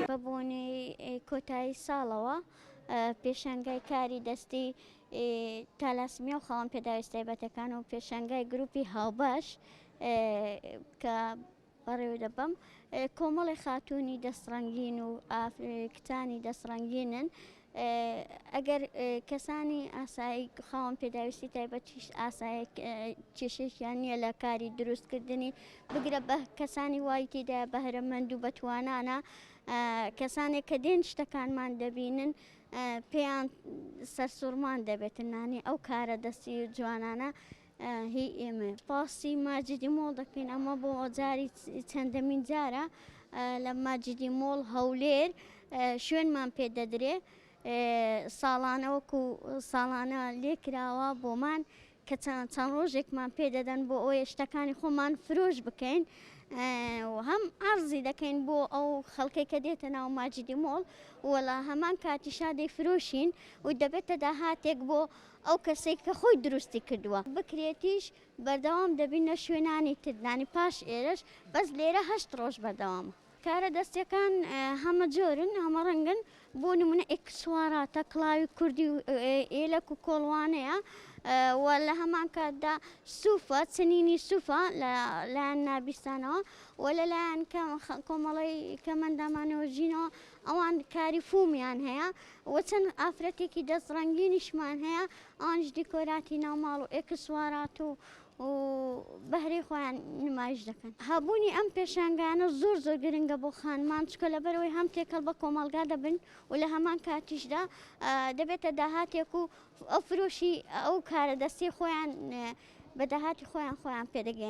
بەبوونی کۆتایی ساڵەوە پێشەنگای کاری دەستی تالاسمیا و خاوەن پێداویست تایبەتەکان و پێشەنگای گروپی هاوبەش کە بەڕێوە دەبەم کۆمەڵی خاتوونی دەستڕەنگین و کتانی دەستڕەنگینن. ئەگەر کەسانی ئاسایی خاوەن پێداویستی تایبەتیش ئاسایی کێشێکیان نییە لە کاری دروستکردنی بگرە بە کەسانی وای تێدا بەهرەمەند و بەتوانانە، کەسانێک کە دێن شتەکانمان دەبینن پێیان سەرسوڕمان دەبێتن نانی ئەو کارە دەستی جوانانە هی ئێمە باسی ماجدی مۆڵ دەکەین. ئەمە بۆ جاری چەندەمین جارە لە ماجدی مۆڵ هەولێر شوێنمان پێدەدرێ، ساڵانە وەکو ساڵانە لێکراوە بۆمان کە چەند ڕۆژێکمان پێدەدەن بۆ ئەوەی شتەکانی خۆمان فرۆش بکەین و هەم عەرزی دەکەین بۆ ئەو خەڵکەی کە دێتە ناو ماجدی مۆڵ، وەڵا هەمان کاتیشا دەیفرۆشین و دەبێتە داهاتێک بۆ ئەو کەسێک کە خۆی دروستی کردووە بکرێتیش بەردەوام دەبینە شوێنانی تردانی پاش ئێرەش، بەس لێرە 8 ڕۆژ بەردەوامە. کارە دەستیەکان هەمە جۆرن، هەمە ڕەنگن، بۆ نمونە ئێکسواراتە کڵاوی کوردی و ئێلەک و کۆڵوانەیە و لە هەمان کاتدا سووفە چنینی سووفە لەلایەن نابیستانەوە و لەلایەن کۆمەڵی کەمەندامانەوە ژینەوە ئەوان کاری فومیان هەیە و چەند ئافرەتێکی دەستڕەنگینیشمان هەیە، ئەوانش دیکۆراتی ناوماڵ و ئێکسوارات و بەهرەی خۆیان نمایش دەکەن. هەبوونی ئەم پێشانگانە زۆر گرنگە بۆ خانمان، چکە لەبەرەوەی هەم تێکەڵ بە کۆمەلگا دەبن و لە هەمان کاتیشدا دەبێتە داهاتێک و ئەو فرۆشی ئەو کارە دەستی خۆیان بە داهاتی خۆیان پێدەگەێن.